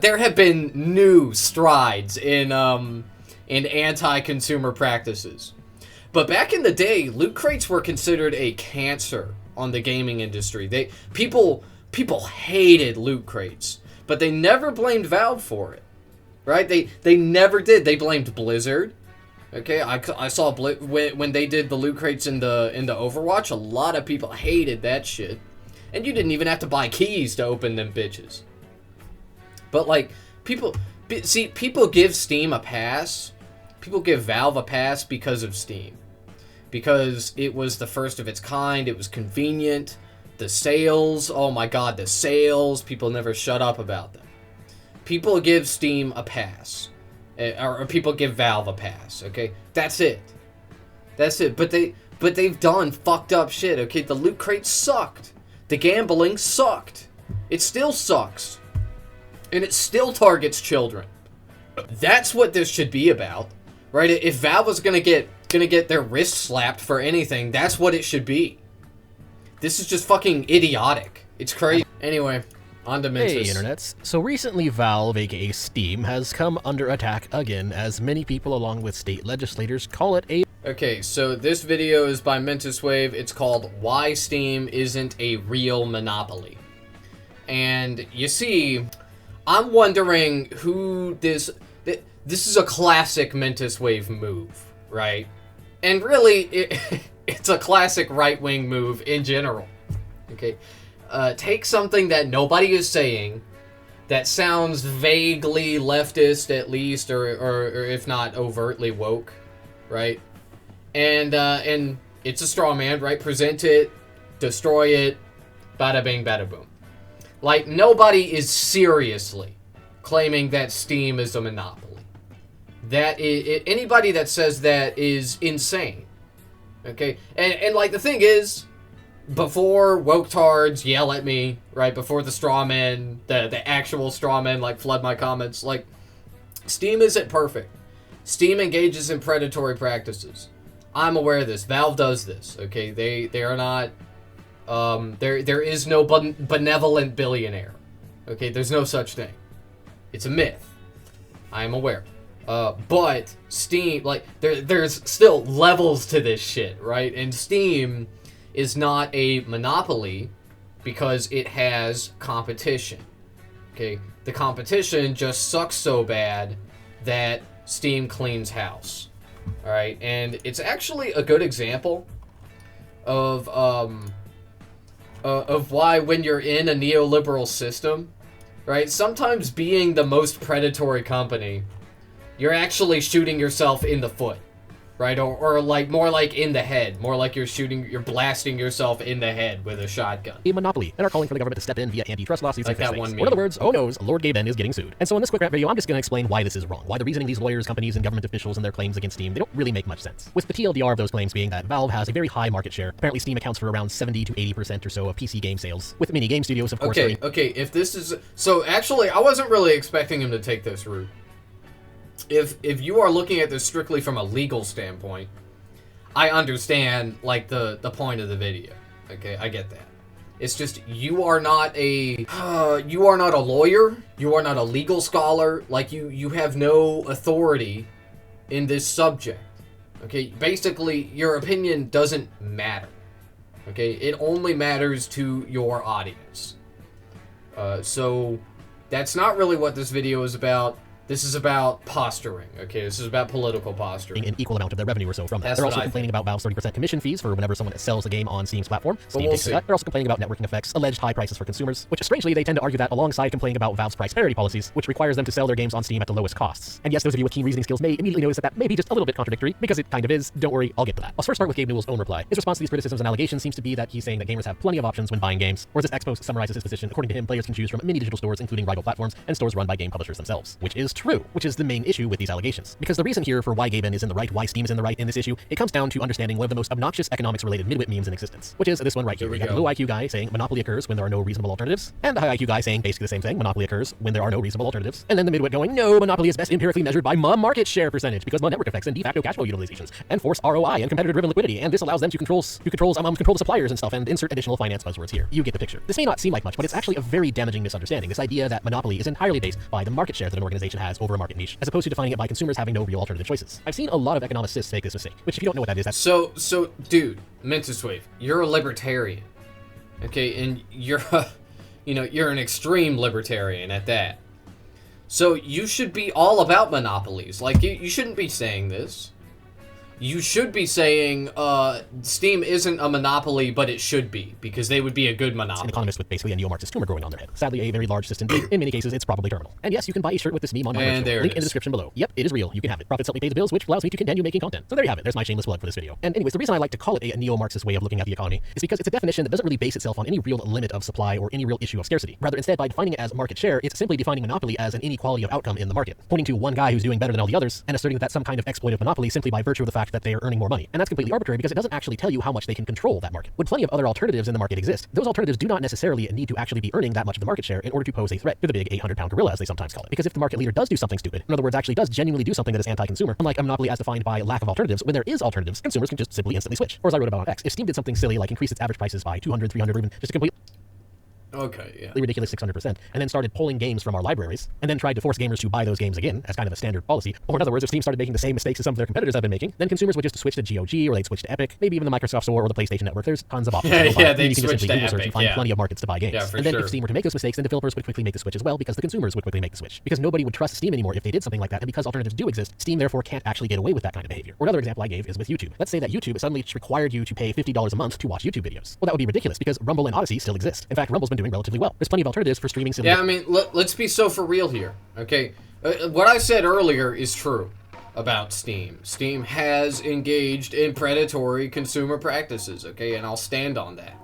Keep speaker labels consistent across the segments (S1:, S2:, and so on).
S1: There have been new strides in anti-consumer practices. But back in the day, loot crates were considered a cancer on the gaming industry. People hated loot crates, but they never blamed Valve for it, right? They never did. They blamed Blizzard. Okay, I saw when they did the loot crates in the Overwatch, a lot of people hated that shit, and you didn't even have to buy keys to open them bitches. But like people give Steam a pass. People give Valve a pass because of Steam. Because it was the first of its kind, it was convenient. The sales, oh my god, the sales, people never shut up about them. People give Steam a pass. Or people give Valve a pass, okay? That's it. That's it. But they've done fucked up shit, okay? The loot crates sucked. The gambling sucked. It still sucks. And it still targets children. That's what this should be about. Right? If Valve was gonna get their wrist slapped for anything, that's what it should be. This is just fucking idiotic. It's crazy. Anyway, on to Mentis.
S2: Hey, internets. So recently Valve, aka Steam, has come under attack again, as many people along with state legislators call it a...
S1: Okay, so this video is by Mentis Wave. It's called Why Steam Isn't a Real Monopoly. And you see, I'm wondering who this is a classic Mentis Wave move, right? And really, it's a classic right-wing move in general. Okay, take something that nobody is saying, that sounds vaguely leftist at least, or if not overtly woke, right? And it's a straw man, right? Present it, destroy it, bada bing, bada boom. Like, nobody is seriously claiming that Steam is a monopoly. That is, anybody that says that is insane. Okay? And like, the thing is, before woketards yell at me, right, before the straw men, the actual straw men, like, flood my comments, like, Steam isn't perfect. Steam engages in predatory practices. I'm aware of this. Valve does this, okay? They are not... there is no benevolent billionaire. Okay? There's no such thing. It's a myth. I am aware. But Steam, like, there's still levels to this shit, right? And Steam is not a monopoly because it has competition. Okay? The competition just sucks so bad that Steam cleans house. Alright? And it's actually a good example of why when you're in a neoliberal system, right, sometimes being the most predatory company, you're actually shooting yourself in the foot, right? Or like, more like in the head. More like you're blasting yourself in the head with a shotgun.
S2: A monopoly, and are calling for the government to step in via antitrust lawsuits
S1: like
S2: and
S1: that
S2: things.
S1: one meme.
S2: In other words, oh noes, Lord Gay Ben is getting sued. And so in this quick rant video, I'm just going to explain why this is wrong. Why the reasoning these lawyers, companies, and government officials and their claims against Steam, they don't really make much sense. With the TLDR of those claims being that Valve has a very high market share. Apparently Steam accounts for around 70 to 80% or so of PC game sales, with many game studios, of course.
S1: Okay, if this is... So, actually, I wasn't really expecting him to take this route. If you are looking at this strictly from a legal standpoint, I understand, like, the point of the video. Okay, I get that. It's just, you are not a lawyer, you are not a legal scholar, like, you have no authority in this subject. Okay, basically, your opinion doesn't matter. Okay, it only matters to your audience. So, that's not really what this video is about. This is about posturing, okay? This is about political posturing.
S2: An equal amount of their revenue or so from that. They're also complaining about Valve's 30% commission fees for whenever someone sells a game on Steam's platform. Steam takes that. They're also complaining about networking effects, alleged high prices for consumers, which strangely they tend to argue that alongside complaining about Valve's price parity policies, which requires them to sell their games on Steam at the lowest costs. And yes, those of you with keen reasoning skills may immediately notice that that may be just a little bit contradictory, because it kind of is. Don't worry, I'll get to that. I'll first start with Gabe Newell's own reply. His response to these criticisms and allegations seems to be that he's saying that gamers have plenty of options when buying games, whereas this ex post summarizes his position. According to him, players can choose from many digital stores, including rival platforms, and stores run by game publishers themselves, which is true, which is the main issue with these allegations. Because the reason here for why Gaben is in the right, why Steam is in the right in this issue, it comes down to understanding one of the most obnoxious economics-related midwit memes in existence, which is this one right here. We got the low IQ guy saying monopoly occurs when there are no reasonable alternatives, and the high IQ guy saying basically the same thing, monopoly occurs when there are no reasonable alternatives, and then the midwit going, no, monopoly is best empirically measured by market share percentage because network effects and de facto cash flow utilizations and force ROI and competitor-driven liquidity, and this allows them to control the suppliers and stuff, and insert additional finance buzzwords here. You get the picture. This may not seem like much, but it's actually a very damaging misunderstanding. This idea that monopoly is entirely based by the market share that an organization has over a market niche, as opposed to defining it by consumers having no real alternative choices. I've seen a lot of economicists make this mistake, which if you don't know what that is, that's...
S1: So, dude, Mentiswave, you're a libertarian, okay, and you're an extreme libertarian at that. So you should be all about monopolies. Like, you shouldn't be saying this. You should be saying, Steam isn't a monopoly, but it should be, because they would be a good monopoly.
S2: An economist with basically a neo-Marxist tumor growing on their head. Sadly, a very large cyst, and in many cases, it's probably terminal. And yes, you can buy a shirt with this meme on my website. Link in the description below. Yep, it is real. You can have it. Profits help me pay the bills, which allows me to continue making content. So there you have it. There's my shameless plug for this video. And anyways, the reason I like to call it a neo-Marxist way of looking at the economy is because it's a definition that doesn't really base itself on any real limit of supply or any real issue of scarcity. Rather, instead, by defining it as market share, it's simply defining monopoly as an inequality of outcome in the market, pointing to one guy who's doing better than all the others, and asserting that that's some kind of exploitative monopoly simply by virtue of the fact that they are earning more money. And that's completely arbitrary because it doesn't actually tell you how much they can control that market. When plenty of other alternatives in the market exist, those alternatives do not necessarily need to actually be earning that much of the market share in order to pose a threat to the big 800-pound gorilla, as they sometimes call it. Because if the market leader does do something stupid, in other words, actually does genuinely do something that is anti-consumer, unlike a monopoly as defined by lack of alternatives, when there is alternatives, consumers can just simply instantly switch. Or as I wrote about on X, if Steam did something silly like increase its average prices by 200, 300, or even just a complete ridiculous 600%, and then started pulling games from our libraries, and then tried to force gamers to buy those games again as kind of a standard policy. Or in other words, if Steam started making the same mistakes as some of their competitors have been making, then consumers would just switch to GOG, or they'd switch to Epic, maybe even the Microsoft Store or the PlayStation Network. There's tons of options.
S1: They'd switch to Epic,
S2: and find plenty of markets to buy games.
S1: Yeah,
S2: and then if Steam were to make those mistakes, then developers would quickly make the switch as well, because the consumers would quickly make the switch. Because nobody would trust Steam anymore if they did something like that, and because alternatives do exist, Steam therefore can't actually get away with that kind of behavior. Or another example I gave is with YouTube. Let's say that YouTube suddenly required you to pay $50 a month to watch YouTube videos. Well, that would be ridiculous, because Rumble and Odyssey still exist. In fact, Rumble's been doing relatively well. There's plenty of alternatives for streaming.
S1: Yeah, I mean, let's be so for real here, okay? What I said earlier is true about Steam. Steam has engaged in predatory consumer practices, okay? And I'll stand on that.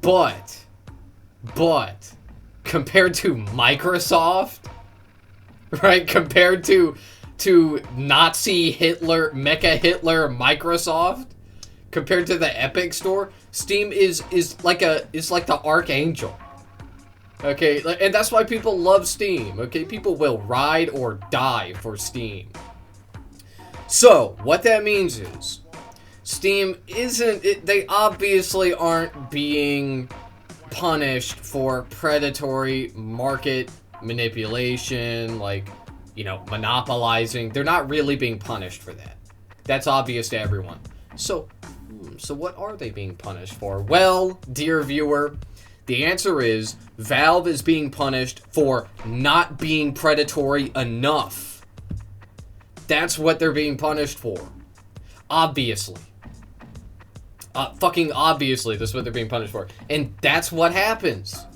S1: But, compared to Microsoft, right? Compared to Nazi Hitler, Mecha Hitler Microsoft, compared to the Epic Store, Steam is like the archangel. Okay, and that's why people love Steam, okay? People will ride or die for Steam. So, what that means is, Steam they obviously aren't being punished for predatory market manipulation, like, monopolizing. They're not really being punished for that. That's obvious to everyone. So what are they being punished for? Well, dear viewer, the answer is Valve is being punished for not being predatory enough. That's what they're being punished for. Obviously. Fucking obviously, that's what they're being punished for. And that's what happens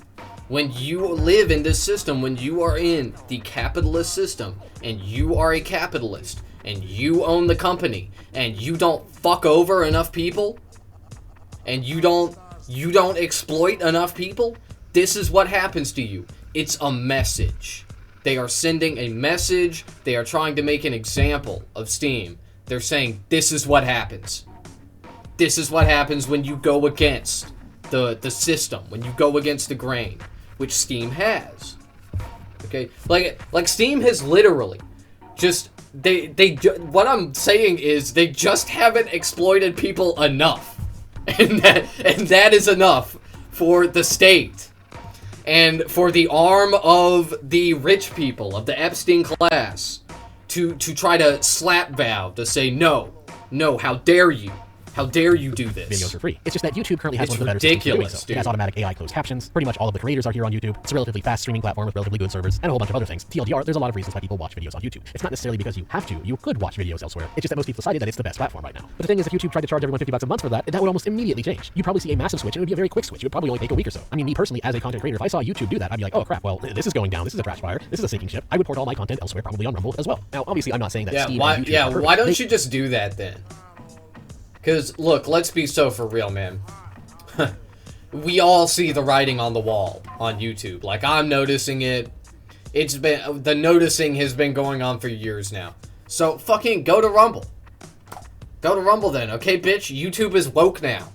S1: when you live in this system, when you are in the capitalist system, and you are a capitalist, and you own the company, and you don't fuck over enough people, and you don't exploit enough people, this is what happens to you. It's a message. They are sending a message. They are trying to make an example of Steam. They're saying, this is what happens. This is what happens when you go against the system, when you go against the grain, which Steam has. Okay? Like Steam has literally just, what I'm saying is they just haven't exploited people enough. And that is enough for the state and for the arm of the rich people, of the Epstein class, to try to slap Valve, to say, no, how dare you? How dare you do this?
S2: Videos are free. It's just that YouTube currently has one of the better systems for doing so. It has automatic AI closed captions. Pretty much all of the creators are here on YouTube. It's a relatively fast streaming platform with relatively good servers and a whole bunch of other things. TLDR, there's a lot of reasons why people watch videos on YouTube. It's not necessarily because you have to. You could watch videos elsewhere. It's just that most people decided that it's the best platform right now. But the thing is, if YouTube tried to charge everyone $50 a month for that, that would almost immediately change. You'd probably see a massive switch, and it would be a very quick switch. It would probably only take a week or so. I mean, me personally, as a content creator, if I saw YouTube do that, I'd be like, oh crap, well, this is going down. This is a trash fire. This is a sinking ship. I would port all my content elsewhere, probably on Rumble as well. Now, obviously, I'm not saying that Steam and YouTube are perfect.
S1: Why don't you just do that then? Because, look, let's be so for real, man. We all see the writing on the wall on YouTube. Like, I'm noticing it. It's been, the noticing has been going on for years now. So fucking go to Rumble. Go to Rumble then, okay, bitch? YouTube is woke now.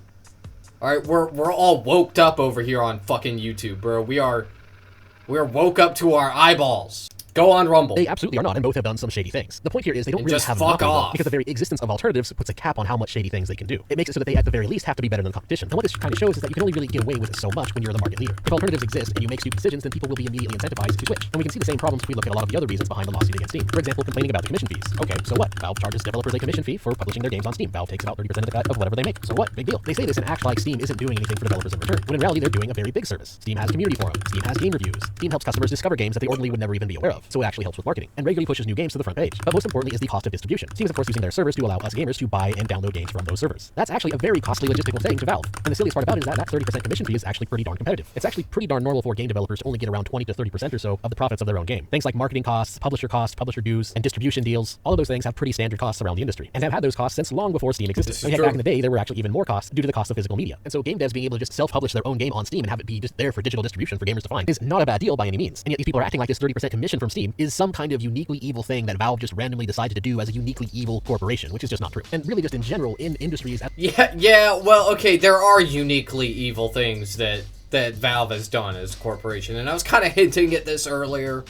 S1: Alright, we're all woked up over here on fucking YouTube, bro. We're woke up to our eyeballs. Go on Rumble.
S2: They absolutely are not, and both have done some shady things. The point here is they don't really
S1: just
S2: have
S1: fuck off.
S2: because the very existence of alternatives puts a cap on how much shady things they can do. It makes it so that they at the very least have to be better than the competition. And what this kind of shows is that you can only really get away with it so much when you're the market leader. If alternatives exist and you make stupid decisions, then people will be immediately incentivized to switch. And we can see the same problems if we look at a lot of the other reasons behind the lawsuit against Steam. For example, complaining about the commission fees. Okay, so what? Valve charges developers a commission fee for publishing their games on Steam. Valve takes about 30% of the cut of whatever they make. So what? Big deal. They say this and act like Steam isn't doing anything for developers in return, when in reality they're doing a very big service. Steam has community forums. Steam has game reviews. Steam helps customers discover games that they ordinarily would never even be aware of. So it actually helps with marketing and regularly pushes new games to the front page. But most importantly is the cost of distribution. Steam is of course using their servers to allow us gamers to buy and download games from those servers. That's actually a very costly logistical thing to Valve. And the silliest part about it is that 30% commission fee is actually pretty darn competitive. It's actually pretty darn normal for game developers to only get around 20 to 30% or so of the profits of their own game. Things like marketing costs, publisher dues, and distribution deals, all of those things have pretty standard costs around the industry, and have had those costs since long before Steam existed. And back in the day, there were actually even more costs due to the cost of physical media. And so game devs being able to just self-publish their own game on Steam and have it be just there for digital distribution for gamers to find is not a bad deal by any means. And yet these people are acting like this 30% commission from Steam is some kind of uniquely evil thing that Valve just randomly decided to do as a uniquely evil corporation, which is just not true. And really just in general, in industries...
S1: Well, okay, there are uniquely evil things that Valve has done as a corporation, and I was kind of hinting at this earlier,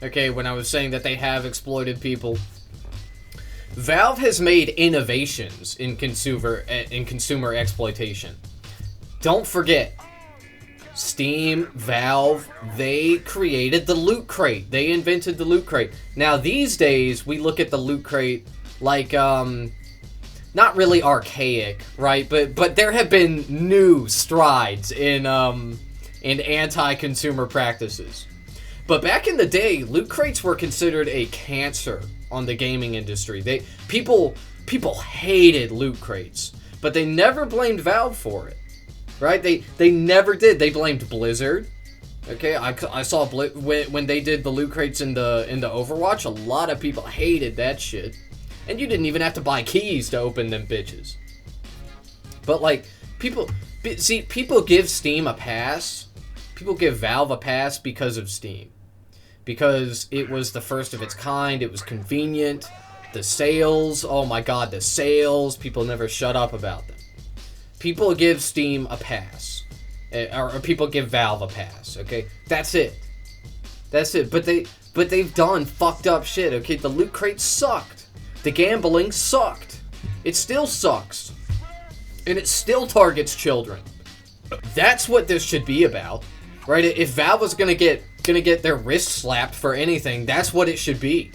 S1: okay, when I was saying that they have exploited people. Valve has made innovations in consumer exploitation. Don't forget, Steam, Valve, they created the Loot Crate. They invented the Loot Crate. Now, these days, we look at the Loot Crate like, not really archaic, right? But there have been new strides in anti-consumer practices. But back in the day, Loot Crates were considered a cancer on the gaming industry. People hated Loot Crates, but they never blamed Valve for it. Right? They never did. They blamed Blizzard. Okay, I saw when they did the Loot Crates in the Overwatch, a lot of people hated that shit. And you didn't even have to buy keys to open them bitches. But like, people give Steam a pass. People give Valve a pass because of Steam. Because it was the first of its kind, it was convenient. The sales, oh my god, the sales, people never shut up about them. People give Steam a pass. Or people give Valve a pass, okay? That's it. That's it. But they've done fucked up shit, okay? The Loot Crate sucked. The gambling sucked. It still sucks. And it still targets children. That's what this should be about, right? If Valve was gonna get their wrist slapped for anything, that's what it should be.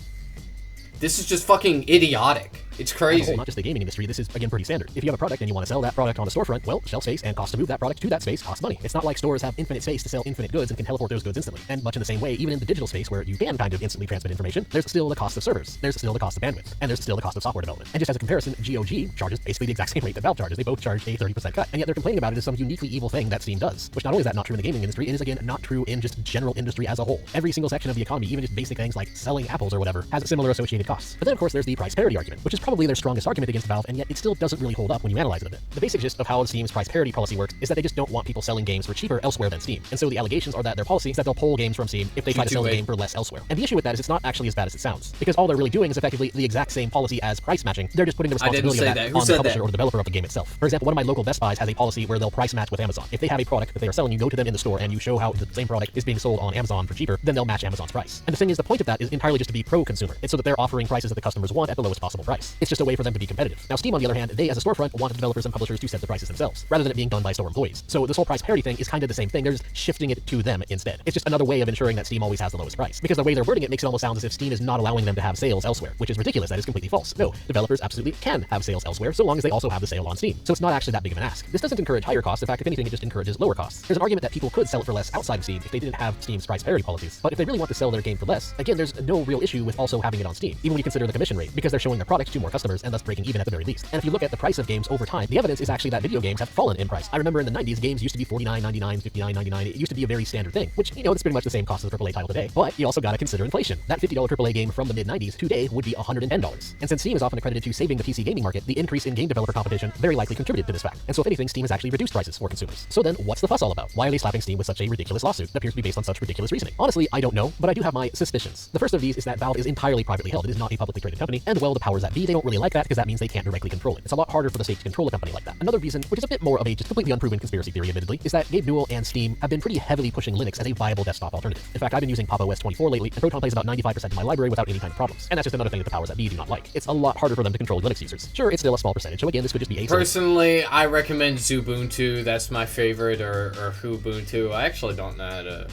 S1: This is just fucking idiotic. It's crazy.
S2: Not just the gaming industry, this is, again, pretty standard. If you have a product and you want to sell that product on the storefront, well, shelf space and cost to move that product to that space costs money. It's not like stores have infinite space to sell infinite goods and can teleport those goods instantly. And much in the same way, even in the digital space where you can kind of instantly transmit information, there's still the cost of servers, there's still the cost of bandwidth, and there's still the cost of software development. And just as a comparison, GOG charges basically the exact same rate that Valve charges. They both charge a 30% cut, and yet they're complaining about it as some uniquely evil thing that Steam does. Which not only is that not true in the gaming industry, it is again not true in just general industry as a whole. Every single section of the economy, even just basic things like selling apples or whatever, has similar associated costs. But then of course there's the price parity argument, which is probably their strongest argument against Valve, and yet it still doesn't really hold up when you analyze it a bit. The basic gist of how Steam's price parity policy works is that they just don't want people selling games for cheaper elsewhere than Steam. And so the allegations are that their policy is that they'll pull games from Steam if they try to sell the game for less elsewhere. And the issue with that is it's not actually as bad as it sounds, because all they're really doing is effectively the exact same policy as price matching. They're just putting the responsibility of that on the publisher or the developer of the game itself. For example, one of my local Best Buys has a policy where they'll price match with Amazon. If they have a product that they are selling, you go to them in the store and you show how the same product is being sold on Amazon for cheaper, then they'll match Amazon's price. And the thing is, the point of that is entirely just to be pro-consumer. It's so that they're offering prices that the customers want at the lowest possible price. It's just a way for them to be competitive. Now Steam, on the other hand, they as a storefront want developers and publishers to set the prices themselves, rather than it being done by store employees. So this whole price parity thing is kind of the same thing. They're just shifting it to them instead. It's just another way of ensuring that Steam always has the lowest price. Because the way they're wording it makes it almost sound as if Steam is not allowing them to have sales elsewhere, which is ridiculous. That is completely false. No, developers absolutely can have sales elsewhere so long as they also have the sale on Steam. So it's not actually that big of an ask. This doesn't encourage higher costs. In fact, if anything, it just encourages lower costs. There's an argument that people could sell it for less outside of Steam if they didn't have Steam's price parity policies. But if they really want to sell their game for less, again, there's no real issue with also having it on Steam, even when you consider the commission rate, because they're showing their product to more customers and thus breaking even at the very least. And if you look at the price of games over time, the evidence is actually that video games have fallen in price. I remember in the 90s, games used to be $49.99, $59.99. It used to be a very standard thing, which, you know, it's pretty much the same cost as a AAA title today. But you also gotta consider inflation. That $50 AAA game from the mid-90s today would be $110. And since Steam is often accredited to saving the PC gaming market, the increase in game developer competition very likely contributed to this fact. And so if anything, Steam has actually reduced prices for consumers. So then, what's the fuss all about? Why are they slapping Steam with such a ridiculous lawsuit that appears to be based on such ridiculous reasoning? Honestly, I don't know, but I do have my suspicions. The first of these is that Valve is entirely privately held. It is not a publicly traded company, and well, the powers that be, they don't really like that because that means they can't directly control it. It's a lot harder for the state to control a company like that. Another reason, which is a bit more of a just completely unproven conspiracy theory admittedly, is that Gabe Newell and Steam have been pretty heavily pushing Linux as a viable desktop alternative. In fact, I've been using Pop! OS 24 lately, and Proton plays about 95% of my library without any kind of problems. And that's just another thing that the powers that be do not like. It's a lot harder for them to control Linux users. Sure, it's still a small percentage, so again, this could just be a...
S1: Personally, I recommend Xubuntu. That's my favorite, or Ubuntu. I actually don't know how to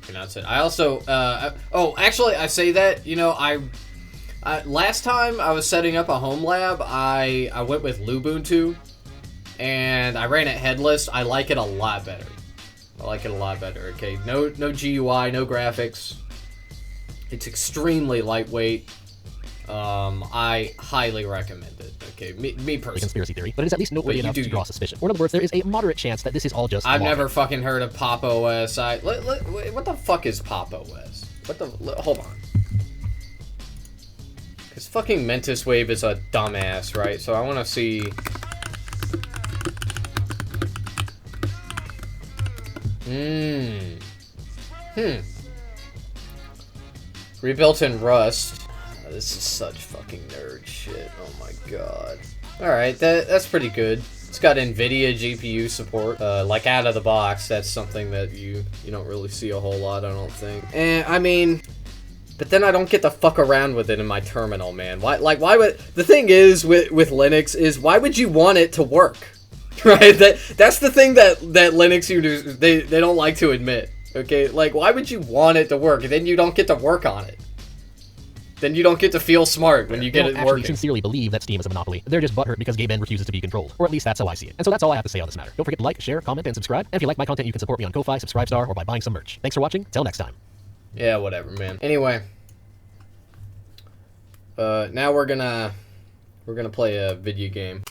S1: pronounce it. I also, actually, I say that, you know, last time I was setting up a home lab, I went with Lubuntu, and I ran it headless. I like it a lot better. Okay, no GUI, no graphics. It's extremely lightweight. I highly recommend it. Okay, me personally.
S2: Conspiracy theory, but it is at least noteworthy enough to draw suspicion. Or in other words, there is a moderate chance that this is all just...
S1: I've never fucking heard of Pop! OS. What the fuck is Pop! OS? Hold on. Because fucking Mentis Wave is a dumbass, right? So I want to see... Rebuilt in Rust. Oh, this is such fucking nerd shit. Oh my god. Alright, that's pretty good. It's got NVIDIA GPU support, like out of the box. That's something that you don't really see a whole lot, I don't think. And I mean, but then I don't get to fuck around with it in my terminal, man. Why would... The thing is with Linux is, why would you want it to work? Right? That's the thing that Linux users, they don't like to admit. Okay? Like, why would you want it to work? And then you don't get to work on it. Then you don't get to feel smart when you get it working.
S2: I sincerely believe that Steam is a monopoly. They're just butthurt because Gabe N refuses to be controlled. Or at least that's how I see it. And so that's all I have to say on this matter. Don't forget to like, share, comment, and subscribe. And if you like my content, you can support me on Ko-Fi, Subscribestar, or by buying some merch. Thanks for watching. Till next time.
S1: Yeah, whatever, man. Anyway. Now we're gonna play a video game.